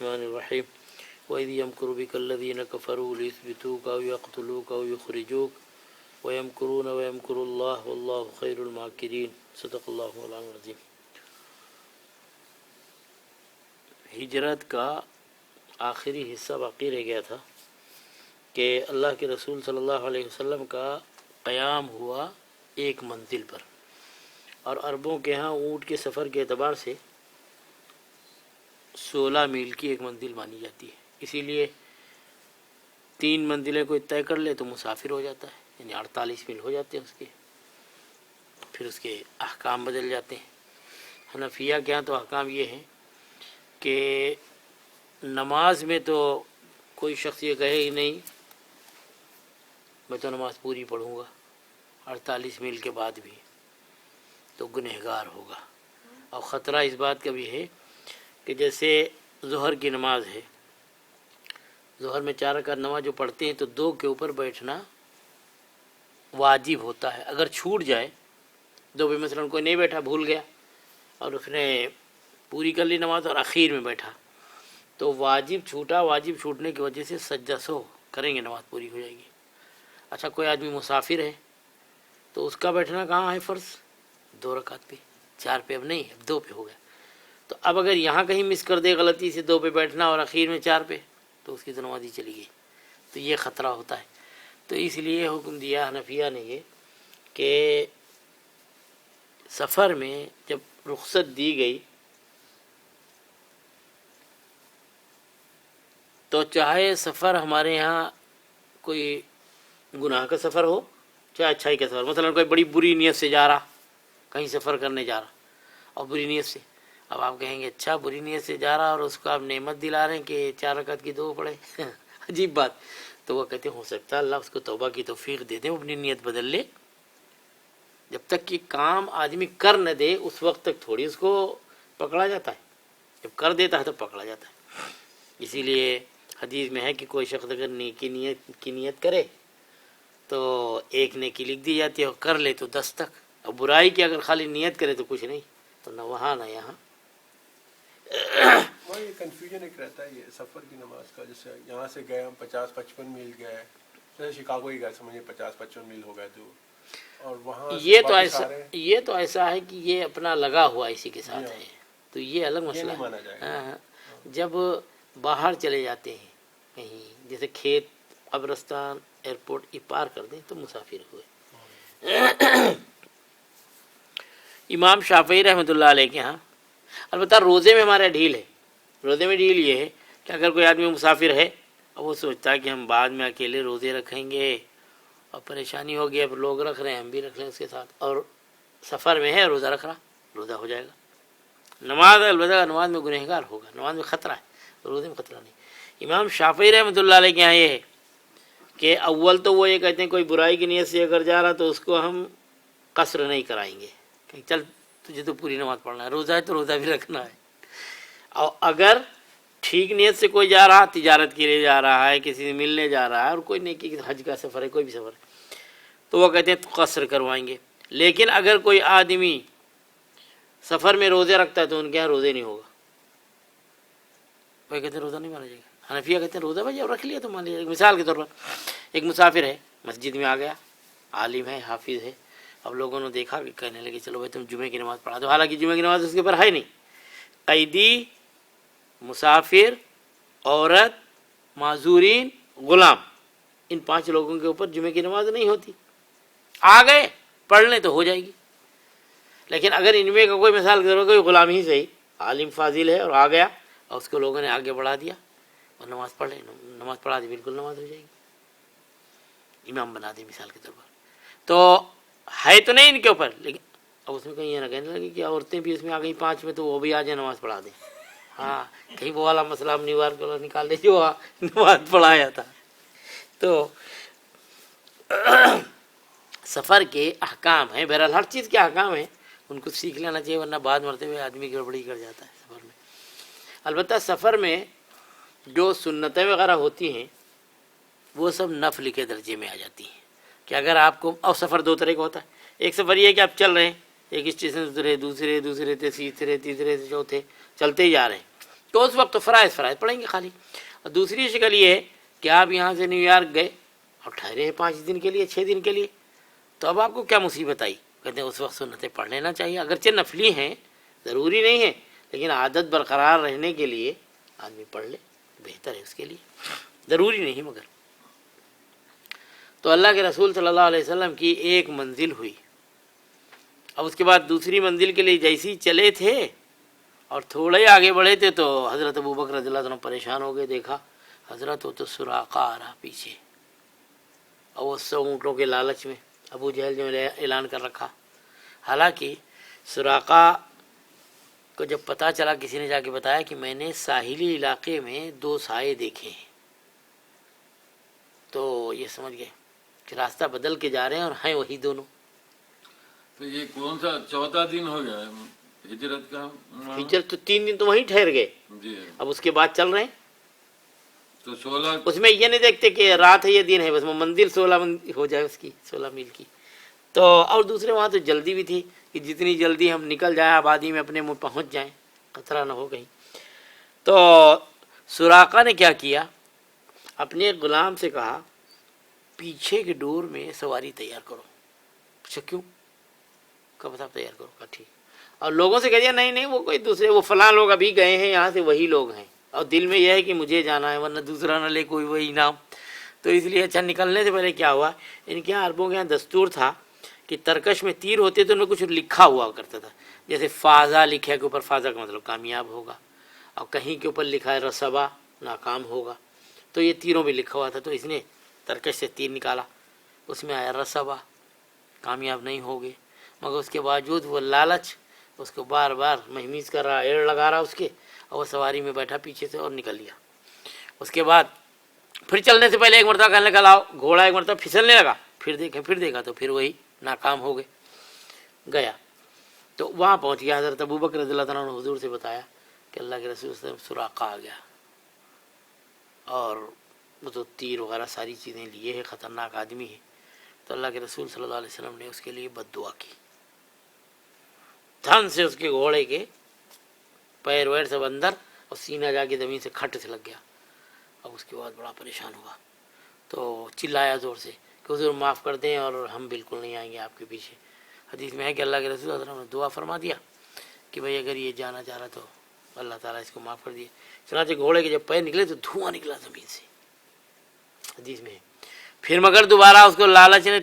الرحمن الرحیم وَإِذْ يَمْكُرُ بِكَ الَّذِينَ كَفَرُوا لِيُثْبِتُوكَ أَوْ يَقْتُلُوكَ أَوْ يُخْرِجُوكَ وَيَمْكُرُونَ وَيَمْكُرُ اللَّهُ وَاللَّهُ خَيْرُ الْمَاكِرِينَ صدق اللہ مولانا العظیم۔ ہجرت کا آخری حصہ باقی رہ گیا تھا کہ اللہ کے رسول صلی اللہ علیہ وسلم کا قیام ہوا ایک منزل پر، اور عربوں کے ہاں اونٹ کے سفر کے اعتبار سے 16 میل کی ایک منزل مانی جاتی ہے، اسی لیے 3 منزلیں کوئی طے کر لے تو مسافر ہو جاتا ہے، یعنی 48 میل ہو جاتے ہیں اس کے، پھر اس کے احکام بدل جاتے ہیں۔ حنفیہ کے ہاں تو احکام یہ ہیں کہ نماز میں تو کوئی شخص یہ کہے ہی نہیں میں تو نماز پوری پڑھوں گا 48 میل کے بعد بھی، تو گنہگار ہوگا۔ اور خطرہ اس بات کا بھی ہے کہ جیسے ظہر کی نماز ہے، ظہر میں 4 رکعت نماز جو پڑھتے ہیں تو 2 کے اوپر بیٹھنا واجب ہوتا ہے، اگر چھوٹ جائے 2 پہ مثلا کوئی نہیں بیٹھا، بھول گیا اور اس نے پوری کر لی نماز اور اخیر میں بیٹھا تو واجب چھوٹا، واجب چھوٹنے کی وجہ سے سجدہ سو کریں گے، نماز پوری ہو جائے گی۔ اچھا کوئی آدمی مسافر ہے تو اس کا بیٹھنا کہاں ہے فرض؟ 2 رکعت پہ، 4 پہ اب نہیں، اب 2 پہ ہو گیا، تو اب اگر یہاں کہیں مس کر دے غلطی سے 2 پہ بیٹھنا اور اخیر میں 4 پہ، تو اس کی تو نماز ہی چلی گئی، تو یہ خطرہ ہوتا ہے۔ تو اس لیے حکم دیا حنفیہ نے یہ کہ سفر میں جب رخصت دی گئی تو چاہے سفر ہمارے ہاں کوئی گناہ کا سفر ہو چاہے اچھائی کا سفر، مثلا کوئی بڑی بری نیت سے جا رہا، کہیں سفر کرنے جا رہا اور بری نیت سے، اب آپ کہیں گے اچھا بری نیت سے جا رہا اور اس کو آپ نعمت دلا رہے ہیں کہ 4 رکعت کی 2 پڑھے عجیب بات، تو وہ کہتے ہیں ہو سکتا ہے اللہ اس کو توبہ کی توفیق دے دیں، وہ اپنی نیت بدل لے، جب تک کہ کام آدمی کر نہ دے اس وقت تک تھوڑی اس کو پکڑا جاتا ہے، جب کر دیتا ہے تو پکڑا جاتا ہے۔ اسی لیے حدیث میں ہے کہ کوئی شخص اگر نیکی کی نیت کرے تو 1 نیکی لکھ دی جاتی ہے، اور کر لے تو 10 تک، اور برائی کی اگر خالی نیت کرے تو کچھ نہیں، تو نہ وہاں نہ یہاں۔ یہ کنفیوژن ایک رہتا ہے یہ سفر کی نماز کا، جیسے یہاں سے گئے ہم 50-55 میل گئے، جیسے شکاگو ہی گئے سمجھے 50-55 میل ہو گئے تو، اور وہاں یہ تو ایسا ہے کہ یہ اپنا لگا ہوا اسی کے ساتھ ہے، تو یہ الگ مسئلہ نہیں مانا جائے گا۔ ہے۔ جب باہر چلے جاتے ہیں کہیں جیسے کھیت، قبرستان، ایئرپورٹ یہ پار کر دیں تو مسافر ہوئے۔ امام شافعی رحمۃ اللہ علیہ کے ہاں البتہ روزے میں ہمارا ڈھیل ہے، روزے میں ڈھیل یہ ہے کہ اگر کوئی آدمی مسافر ہے اور وہ سوچتا ہے کہ ہم بعد میں اکیلے روزے رکھیں گے اور پریشانی ہوگی، اب لوگ رکھ رہے ہیں ہم بھی رکھ لیں اس کے ساتھ، اور سفر میں ہے روزہ رکھ رہا، روزہ ہو جائے گا۔ نماز البتہ نماز میں گنہگار ہوگا، نماز میں خطرہ ہے، روزے میں خطرہ نہیں۔ امام شافعی رحمۃ اللہ علیہ کے یہاں یہ ہے کہ اول تو وہ یہ کہتے ہیں کوئی برائی کی نیت سے اگر جا رہا تو اس کو ہم قصر نہیں کرائیں گے کہ چل تجھے تو پوری نماز پڑھنا ہے، روزہ ہے تو روزہ بھی رکھنا ہے، اور اگر ٹھیک نیت سے کوئی جا رہا، تجارت کے لیے جا رہا ہے، کسی سے ملنے جا رہا ہے، اور کوئی نیکی حج کا سفر ہے، کوئی بھی سفر ہے، تو وہ کہتے ہیں قصر کروائیں گے۔ لیکن اگر کوئی آدمی سفر میں روزے رکھتا ہے تو ان کے یہاں روزے نہیں ہوگا، وہ کہتے ہیں روزہ نہیں مانا جائے گا۔ حنفیہ کہتے ہیں روزہ بھائی جب رکھ لیا تو مان لیا۔ مثال کے طور پر ایک مسافر ہے، مسجد میں آ گیا، عالم ہے، حافظ ہے، اب لوگوں نے دیکھا کہ کہنے لگے چلو بھائی تم جمعے کی نماز پڑھا دو، حالانکہ جمعے کی نماز اس کے اوپر ہے نہیں۔ قیدی، مسافر، عورت، معذورین، غلام، ان 5 لوگوں کے اوپر جمعے کی نماز نہیں ہوتی، آ گئے پڑھ لیں تو ہو جائے گی۔ لیکن اگر ان میں کا کوئی مثال کرو، کوئی غلام ہی صحیح عالم فاضل ہے اور آ گیا اور اس کو لوگوں نے آگے بڑھا دیا اور نماز پڑھ لیں، نماز پڑھا دی، بالکل نماز ہو جائے گی، امام بنا دی مثال کے طور پر۔ تو ہے تو نہیں ان کے اوپر، لیکن اب اس میں کہیں یہ نہ کہنے لگے کہ عورتیں بھی اس میں آ گئی 5 میں تو وہ بھی آ جائیں نماز پڑھا دیں، ہاں کہیں وہ والا مسئلہ ہم نیوار کو نکال دیں جو نماز پڑھایا تھا۔ تو سفر کے احکام ہیں، بہرحال ہر چیز کے احکام ہیں، ان کو سیکھ لینا چاہیے، ورنہ بعد مرتے ہوئے آدمی گڑبڑی کر جاتا ہے سفر میں۔ البتہ سفر میں جو سنتیں وغیرہ ہوتی ہیں وہ سب نفل کے درجے میں آ جاتی ہیں، کہ اگر آپ کو، اور سفر 2 طرح کا ہوتا ہے، ایک سفر یہ ہے کہ آپ چل رہے ہیں، ایک اسٹیشن سے اترے، دوسرے تیسرے چوتھے چلتے ہی جا رہے ہیں، تو اس وقت تو فرائض پڑھیں گے خالی. اور دوسری شکل یہ ہے کہ آپ یہاں سے نیو یارک گئے اور ٹھہرے ہیں 5 دن کے لیے 6 دن کے لیے, تو اب آپ کو کیا مصیبت آئی؟ کہتے ہیں اس وقت سنتیں پڑھ لینا چاہیے, اگرچہ نفلی ہیں, ضروری نہیں ہے, لیکن عادت برقرار رہنے کے لیے آدمی پڑھ لے, بہتر ہے اس کے لیے, ضروری نہیں مگر. تو اللہ کے رسول صلی اللہ علیہ وسلم کی ایک منزل ہوئی. اب اس کے بعد دوسری منزل کے لیے جیسی چلے تھے اور تھوڑے ہی آگے بڑھے تھے تو حضرت ابوبکر رضی اللہ عنہ پریشان ہو گئے. دیکھا حضرت وہ تو سراقہ آ رہا پیچھے, اور وہ 100 اونٹوں کے لالچ میں ابو جہل نے اعلان کر رکھا. حالانکہ سراقہ کو جب پتہ چلا, کسی نے جا کے بتایا کہ میں نے ساحلی علاقے میں 2 سائے دیکھے ہیں, تو یہ سمجھ گئے کہ راستہ بدل کے جا رہے ہیں اور ہیں وہی دونوں. تو یہ کون سا 14 دن ہو گیا ہجرت کا؟ ہجرت تو 3 دن تو وہیں ٹھہر گئے, جی. اب اس کے بعد چل رہے ہیں. تو 16 اس میں یہ نہیں دیکھتے کہ رات ہے یا دن ہے, بس وہ منزل 16 ہو جائے اس کی 16 میل کی. تو اور دوسرے وہاں تو جلدی بھی تھی کہ جتنی جلدی ہم نکل جائیں آبادی میں اپنے منہ پہنچ جائیں, خطرہ نہ ہو کہیں. تو سراقہ نے کیا کیا, اپنے غلام سے کہا پیچھے کے ڈور میں سواری تیار کرو. اچھا کیوں؟ کب صاحب تیار کرو, کہا ٹھیک. اور لوگوں سے کہہ دیا نہیں نہیں وہ کوئی دوسرے, وہ فلاں لوگ ابھی گئے ہیں یہاں سے, وہی لوگ ہیں, اور دل میں یہ ہے کہ مجھے جانا ہے ورنہ دوسرا نہ لے کوئی وہی نام. تو اس لیے اچھا نکلنے سے پہلے کیا ہوا, ان کے یہاں عربوں کے یہاں دستور تھا کہ ترکش میں تیر ہوتے تو ان میں کچھ لکھا ہوا کرتا تھا, جیسے فازہ لکھے کے اوپر فازہ کا مطلب کامیاب ہوگا, اور کہیں کے اوپر لکھا ہے رسبا ناکام ہوگا. تو یہ تیروں میں لکھا ہوا تھا, تو اس نے ترکش سے تیر نکالا, اس میں آیا رسبا کامیاب نہیں ہوگے, مگر اس کے باوجود وہ لالچ اس کو بار بار مہمیز کر رہا, ایڑ لگا رہا اس کے, اور وہ سواری میں بیٹھا پیچھے سے اور نکل لیا. اس کے بعد پھر چلنے سے پہلے ایک مرتبہ کہنے لگا لاؤ, گھوڑا ایک مرتبہ پھسلنے لگا, پھر دیکھا تو پھر وہی ناکام ہو گیا. تو وہاں پہنچ گیا. حضرت ابوبکر رضی اللہ عنہ نے حضور سے بتایا کہ اللہ کے رسول صلی اللہ علیہ وسلم سراقہ آ گیا, اور وہ تو تیر وغیرہ ساری چیزیں لیے ہے, خطرناک آدمی ہے. تو اللہ کے رسول صلی اللہ علیہ وسلم نے اس کے لیے بد دعا کی, دھن سے اس کے گھوڑے کے پیر ویر سب اندر, اور سینہ جا کے زمین سے کھٹ سے لگ گیا. اب اس کے بعد بڑا پریشان ہوا, تو چلایا زور سے کہ حضور معاف کر دیں اور ہم بالکل نہیں آئیں گے آپ کے پیچھے. حدیث میں ہے کہ اللہ کے رسول صلی اللہ علیہ وسلم نے دعا فرما دیا کہ بھئی اگر یہ جانا چاہ رہا تو اللہ تعالیٰ اس کو معاف کر دیا. چنانچہ گھوڑے کے جب پیر نکلے تو دھواں نکلا زمین سے, حدیث میں ہے. پھر مگر دوبارہ اس کو لالچ نے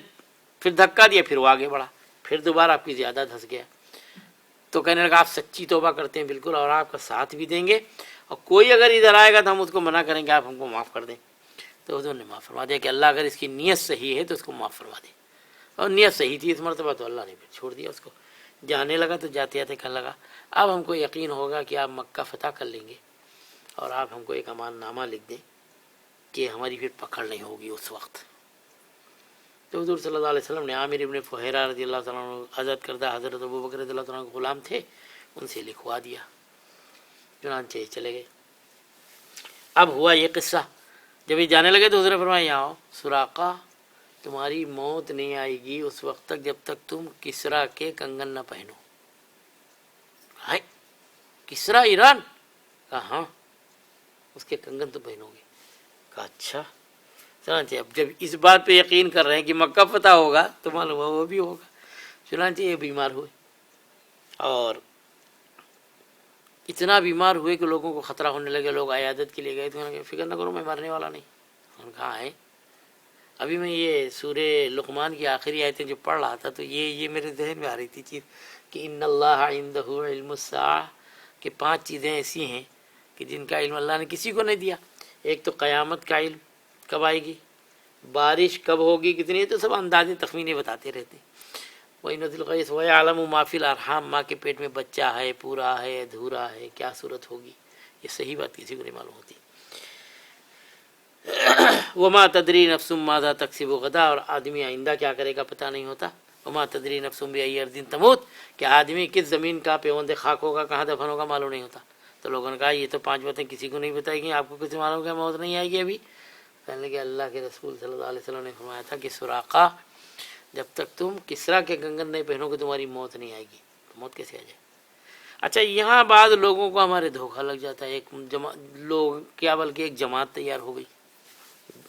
پھر دھکا دیا, پھر وہ آگے بڑھا, پھر دوبارہ آپ کی زیادہ دھس گیا. تو کہنے لگا آپ سچی توبہ کرتے ہیں بالکل, اور آپ کا ساتھ بھی دیں گے, اور کوئی اگر ادھر آئے گا تو ہم اس کو منع کریں گے, آپ ہم کو معاف کر دیں. تو حضور نے معاف فرما دیا کہ اللہ اگر اس کی نیت صحیح ہے تو اس کو معاف فرما دے. اور نیت صحیح تھی اس مرتبہ, تو اللہ نے پھر چھوڑ دیا اس کو. جانے لگا تو جاتے جاتے کہنے لگا اب ہم کو یقین ہوگا کہ آپ مکہ فتح کر لیں گے, اور آپ ہم کو ایک امان نامہ لکھ دیں کہ ہماری پھر پکڑ نہیں ہوگی اس وقت. تو حضور صلی اللہ علیہ وسلم نے عامر ابن فہیرہ رضی اللہ تعالیٰ عنہ آزاد کردہ حضرت ابوبکر رضی اللہ تعالیٰ عنہ غلام تھے, ان سے لکھوا دیا. چنانچہ چلے گئے. اب ہوا یہ قصہ, جب یہ جانے لگے تو حضور نے فرمایا یہاں آؤ, سراقہ تمہاری موت نہیں آئے گی اس وقت تک جب تک تم کسرا کے کنگن نہ پہنو. کسرا ایران؟ کہا ہاں, اس کے کنگن تو پہنو گے. کہا اچھا. چنانچہ اب جب اس بات پہ یقین کر رہے ہیں کہ مکہ فتح ہوگا تو معلوم ہوا وہ بھی ہوگا. چنانچہ یہ بیمار ہوئے, اور اتنا بیمار ہوئے کہ لوگوں کو خطرہ ہونے لگے. لوگ عیادت کے لیے گئے تو انہوں نے کہا فکر نہ کرو میں مرنے والا نہیں. انہوں نے کہا ہے. ابھی میں یہ سورہ لقمان کی آخری آیتیں جو پڑھ رہا تھا تو یہ میرے ذہن میں آ رہی تھی چیز کہ ان اللہ عندہ علم الساعہ, کہ 5 چیزیں ایسی ہیں کہ جن کا علم اللہ نے کسی کو نہیں دیا. ایک تو قیامت کا علم کب آئے گی, بارش کب ہوگی کتنی, تو سب اندازے تخمینے بتاتے رہتے ہیں. وَيُنَزِّلُ الْغَيْثَ وَيَعْلَمُ مَا فِي الْأَرْحَامِ, ماں کے پیٹ میں بچہ ہے, پورا ہے, ادھورا ہے, کیا صورت ہوگی, یہ صحیح بات کسی کو نہیں معلوم ہوتی. وَمَا تَدْرِي نَفْسٌ مَاذَا تَكْسِبُ غَدًا, اور آدمی آئندہ کیا کرے گا پتہ نہیں ہوتا. وَمَا تَدْرِي نَفْسٌ بِأَيِّ أَرْضٍ تَمُوتُ, کہ آدمی کس زمین کا پیوند خاک ہوگا, کہاں دفن ہوگا, معلوم نہیں ہوتا. تو لوگوں نے کہا یہ تو 5 باتیں کسی کو نہیں بتائی گئی, آپ کو کسی معلوم کہ موت نہیں آئے گی ابھی. کہنے لگے اللہ کے رسول صلی اللہ علیہ وسلم نے فرمایا تھا کہ سراقہ جب تک تم کسرا کے کنگن نہیں پہنو گے تمہاری موت نہیں آئے گی. تو موت کیسے آ جائے؟ اچھا یہاں بعض لوگوں کو ہمارے دھوکہ لگ جاتا ہے، ایک لوگ کیا بلکہ ایک جماعت تیار ہو گئی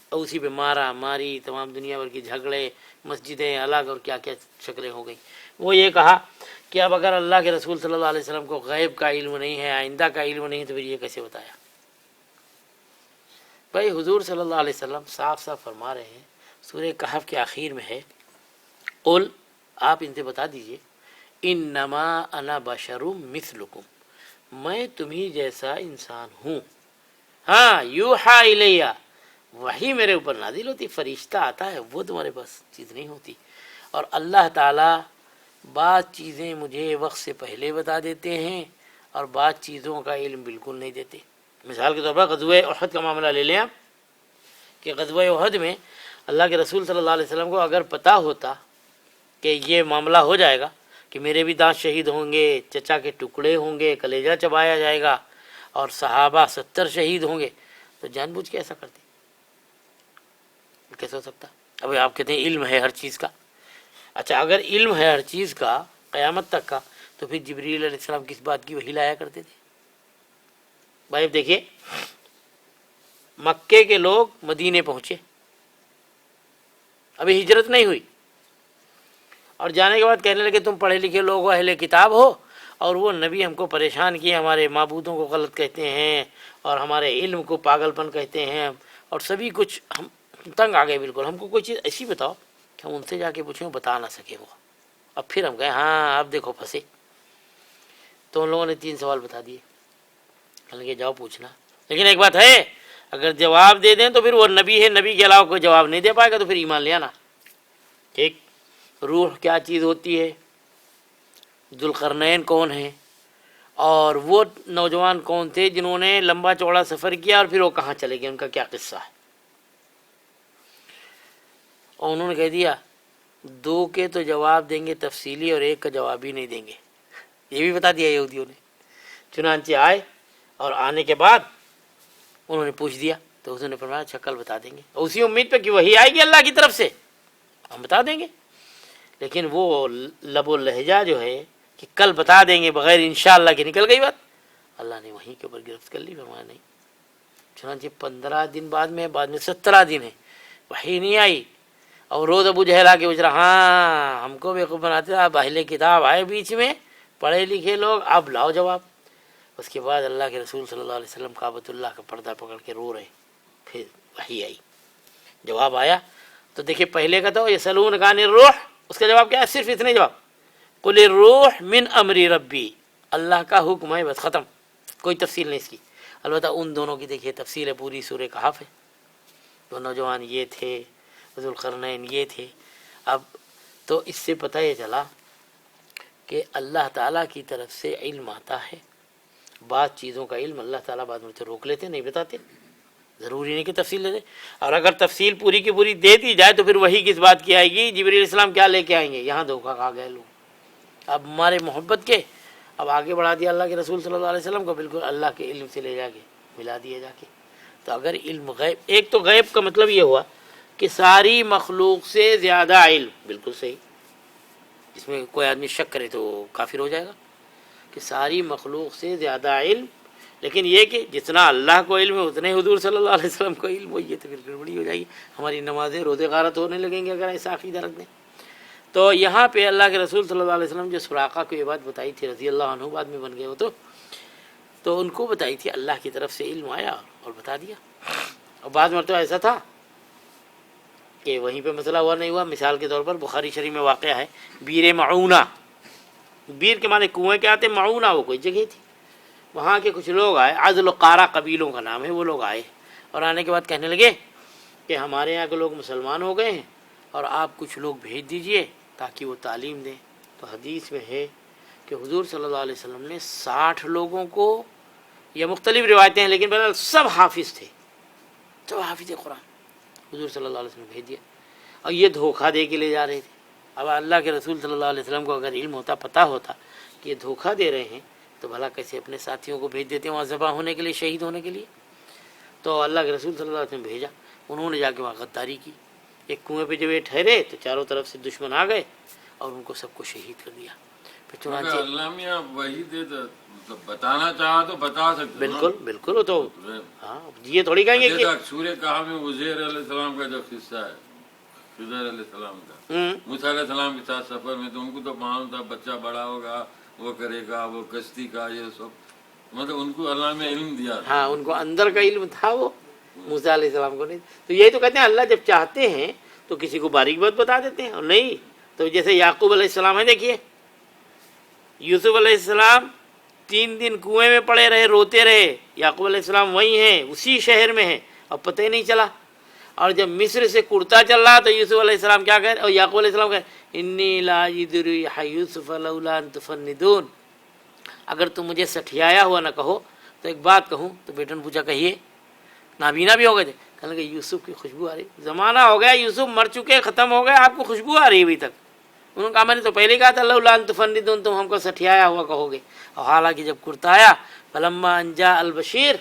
اور اسی پہ مارا ماری، تمام دنیا بھر کے جھگڑے، مسجدیں الگ اور کیا کیا شکلیں ہو گئی۔ وہ یہ کہا کہ اب اگر اللہ کے رسول صلی اللہ علیہ وسلم کو غیب کا علم نہیں ہے، آئندہ کا علم نہیں، تو پھر یہ کیسے بتایا؟ بھائی حضور صلی اللہ علیہ وسلم صاف صاف فرما رہے ہیں، سورہ کہف کے آخر میں ہے، قل، آپ ان سے بتا دیجئے، انما انا بشر مثلکم، میں تمہیں جیسا انسان ہوں، ہاں یوحا الیہ، وہی میرے اوپر نازل ہوتی، فرشتہ آتا ہے، وہ تمہارے پاس چیز نہیں ہوتی، اور اللہ تعالیٰ بعض چیزیں مجھے وقت سے پہلے بتا دیتے ہیں اور بعض چیزوں کا علم بالکل نہیں دیتے۔ مثال کے طور پر غزوہ احد کا معاملہ لے لیں آپ، کہ غزوہ احد میں اللہ کے رسول صلی اللہ علیہ وسلم کو اگر پتہ ہوتا کہ یہ معاملہ ہو جائے گا کہ میرے بھی دانت شہید ہوں گے، چچا کے ٹکڑے ہوں گے، کلیجہ چبایا جائے گا اور صحابہ 70 شہید ہوں گے، تو جان بوجھ کے ایسا کرتے؟ کیسے ہو سکتا؟ ابھی آپ کہتے ہیں علم ہے ہر چیز کا۔ اچھا اگر علم ہے ہر چیز کا قیامت تک کا، تو پھر جبریل علیہ السلام کس بات کی وحی لایا کرتے تھے؟ بھائی دیکھیے، مکے کے لوگ مدینے پہنچے، ابھی ہجرت نہیں ہوئی، اور جانے کے بعد کہنے لگے تم پڑھے لکھے لوگ ہو، اہل کتاب ہو، اور وہ نبی ہم کو پریشان کیے، ہمارے معبودوں کو غلط کہتے ہیں اور ہمارے علم کو پاگل پن کہتے ہیں، اور سبھی کچھ ہم تنگ آ گئے بالکل، ہم کو کوئی چیز ایسی بتاؤ کہ ہم ان سے جا کے پوچھیں بتا نہ سکے وہ۔ اب پھر ہم کہیں ہاں اب دیکھو پھنسے، تو ان لوگوں نے 3 سوال بتا دیے، کہنے لگے جاؤ پوچھنا، لیکن ایک بات ہے، اگر جواب دے دیں تو پھر وہ نبی ہے، نبی کے علاوہ کوئی جواب نہیں دے پائے گا، تو پھر ایمان لے آنا۔ ٹھیک، روح کیا چیز ہوتی ہے، ذوالقرنین کون ہے، اور وہ نوجوان کون تھے جنہوں نے لمبا چوڑا سفر کیا اور پھر وہ کہاں چلے گئے، ان کا کیا قصہ ہے؟ اور انہوں نے کہہ دیا 2 کے تو جواب دیں گے تفصیلی اور 1 کا جواب ہی نہیں دیں گے، یہ بھی بتا دیا یہودیوں نے۔ چنانچہ آئے اور آنے کے بعد انہوں نے پوچھ دیا تو اس نے فرمایا اچھا کل بتا دیں گے، اور اسی امید پہ کہ وہی آئے گی اللہ کی طرف سے، ہم بتا دیں گے، لیکن وہ لب و لہجہ جو ہے کہ کل بتا دیں گے بغیر انشاءاللہ کی نکل گئی بات، اللہ نے وہیں کے اوپر گرفت کر لی، فرمایا نہیں۔ چنانچہ 15 دن بعد میں 17 دن ہے، وحی نہیں آئی، اور روز ابو جہل آ کے پوچھ رہا ہاں ہم کو بیوقوف بناتے، آپ اہل کتاب آئے بیچ میں، پڑھے لکھے لوگ، اب لاؤ جواب۔ اس کے بعد اللہ کے رسول صلی اللہ علیہ وسلم کعبۃ اللہ کا پردہ پکڑ کے رو رہے، پھر وحی آئی، جواب آیا۔ تو دیکھیں پہلے کا تو یسألونک عن الروح، اس کا جواب کیا ہے؟ صرف اتنے جواب، قل الروح من امر ربی، اللہ کا حکم ہے، بس ختم، کوئی تفصیل نہیں اس کی۔ البتہ ان دونوں کی دیکھیے تفصیل ہے، پوری سورہ کہف ہے، تو نوجوان یہ تھے، ذوالقرنین یہ تھے۔ اب تو اس سے پتہ یہ چلا کہ اللہ تعالیٰ کی طرف سے علم آتا ہے، بعض چیزوں کا علم اللہ تعالیٰ بعد میں روک لیتے، نہیں بتاتے، ضروری نہیں کہ تفصیل دے دیں، اور اگر تفصیل پوری کی پوری دے دی جائے تو پھر وہی کس بات کی آئے گی؟ جبریل علیہ السلام کیا لے کے آئیں گے؟ یہاں دھوکہ کھا گئے لوگ، اب ہمارے محبت کے اب آگے بڑھا دیا اللہ کے رسول صلی اللہ علیہ وسلم کو، بالکل اللہ کے علم سے لے جا کے ملا دیا جا کے۔ تو اگر علم غیب، ایک تو غیب کا مطلب یہ ہوا کہ ساری مخلوق سے زیادہ علم، بالکل صحیح، اس میں کوئی آدمی شک کرے تو کافر ہو جائے گا کہ ساری مخلوق سے زیادہ علم، لیکن یہ کہ جتنا اللہ کو علم ہے اتنے حضور صلی اللہ علیہ وسلم کو علم ہو، یہ تو پھر گڑبڑی ہو جائے گی، ہماری نمازیں روزے غارت ہونے لگیں گے اگر ایسا عقیدہ رکھ دیں۔ تو یہاں پہ اللہ کے رسول صلی اللہ علیہ وسلم جو سراقہ کو یہ بات بتائی تھی رضی اللہ عنہ، بعد میں بن گئے وہ تو ان کو بتائی تھی، اللہ کی طرف سے علم آیا اور بتا دیا۔ اور بعض مرتبہ ایسا تھا کہ وہیں پہ مسئلہ ہوا نہیں ہوا، مثال کے طور پر بخاری شریف میں واقعہ ہے بیر معونہ، بیر کے معنی کنویں کے آتے، معونہ وہ کوئی جگہ تھی، وہاں کے کچھ لوگ آئے، عزل و قارہ قبیلوں کا نام ہے، وہ لوگ آئے اور آنے کے بعد کہنے لگے کہ ہمارے یہاں کے لوگ مسلمان ہو گئے ہیں اور آپ کچھ لوگ بھیج دیجئے تاکہ وہ تعلیم دیں۔ تو حدیث میں ہے کہ حضور صلی اللہ علیہ وسلم نے 60 لوگوں کو، یہ مختلف روایتیں ہیں لیکن بہرحال سب حافظ تھے، سب حافظ قرآن، حضور صلی اللہ علیہ وسلم نے بھیج دیا، اور یہ دھوکہ دے کے لے جا رہے تھے۔ اب اللہ کے رسول صلی اللہ علیہ وسلم کو اگر علم ہوتا، پتہ ہوتا کہ یہ دھوکہ دے رہے ہیں، تو بھلا کیسے اپنے ساتھیوں کو بھیج دیتے وہاں ذبح ہونے کے لیے، شہید ہونے کے لیے؟ تو اللہ کے رسول صلی اللہ علیہ وسلم بھیجا، انہوں نے جا کے وہاں غداری کی، ایک کنویں پہ جب یہ ٹھہرے تو چاروں طرف سے دشمن آ گئے اور ان کو سب کو شہید کر دیا۔ پھر چنانچہ علامہ وہی دے تو مطلب بتانا چاہا تو بتا سکتے بالکل بالکل وہ تو ہاں یہ تھوڑی کہیں گے کہ سورہ کہف میں عزیر علیہ السلام کا جو قصہ ہے خضر علیہ السلام کا ہوں، موسیٰ علیہ السلام کے ساتھ سفر میں تو ان کو تو معلوم تھا بچہ بڑا ہوگا وہ کرے گا وہ کشتی کا یہ سب مطلب ان کو اللہ میں علم دیا تھا ہاں ان کو اندر کا علم تھا وہ موسیٰ علیہ السلام کو نہیں. تو یہی تو کہتے ہیں اللہ جب چاہتے ہیں تو کسی کو باریک بات بتا دیتے ہیں اور نہیں تو جیسے یعقوب علیہ السلام ہے دیکھیے یوسف علیہ السلام 3 دن کنویں میں پڑے رہے روتے رہے یعقوب علیہ السلام وہیں ہیں اسی شہر میں ہیں اب پتہ ہی نہیں چلا اور جب مصر سے کرتا چل رہا تو یوسف علیہ السلام کیا کہہ اور یعقوب علیہ السلام کہے انی لا اجد ریح یوسف لولا ان تفندون اگر تم مجھے سٹھیایا ہوا نہ کہو تو ایک بات کہوں تو بیٹوں نے پوچھا کہیے نابینا بھی ہو گئے تھے کہنے لگے یوسف کی خوشبو آ رہی زمانہ ہو گیا یوسف مر چکے ختم ہو گئے آپ کو خوشبو آ رہی ہے ابھی تک انہوں نے کہا میں نے تو پہلے کہا تھا لولا ان تفندون تم ہم کو سٹھیایا ہوا کہو گے اور حالانکہ جب کرتایا فلما ان جاء البشیر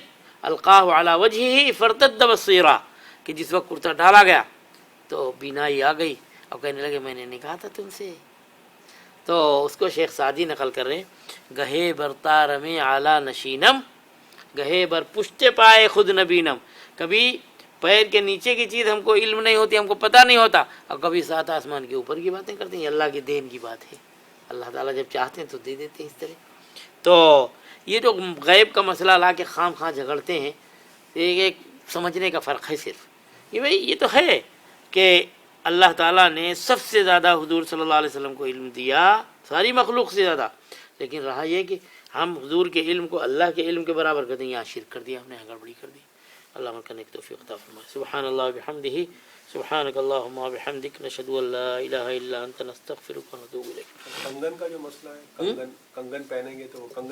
القاہ علی وجہہ فرتد بصیرا کہ جس وقت کرتا ڈالا گیا تو بینائی آ گئی اور کہنے لگے میں نے نہیں کہا تھا تم سے. تو اس کو شیخ سعدی نقل کر رہے ہیں گہے برتار میں اعلیٰ نشینم گہے بر پشت پائے خود نبینم کبھی پیر کے نیچے کی چیز ہم کو علم نہیں ہوتی ہم کو پتہ نہیں ہوتا اور کبھی 7 آسمان کے اوپر کی باتیں کرتے ہیں. اللہ کے دین کی بات ہے اللہ تعالیٰ جب چاہتے ہیں تو دے دیتے ہیں اس طرح. تو یہ جو غیب کا مسئلہ لا کے خام خواہ جھگڑتے ہیں ایک سمجھنے کا فرق ہے صرف یہ بھائی یہ تو ہے کہ اللہ تعالیٰ نے سب سے زیادہ حضور صلی اللہ علیہ وسلم کو علم دیا ساری مخلوق سے زیادہ لیکن رہا یہ کہ ہم حضور کے علم کو اللہ کے علم کے برابر کر دیں یہاں شرک کر دیا ہم نے گڑبڑی کر دی. اللہ من کرنے کی توفیق عطا فرمائے. سبحان اللہ بحمدہ سبحانک اللہم وبحمدک نشہد ان لا الہ الا انت نستغفرک ونتوب الیک. کنگن کا جو مسئلہ ہے کنگن پہنیں گے تو کنگن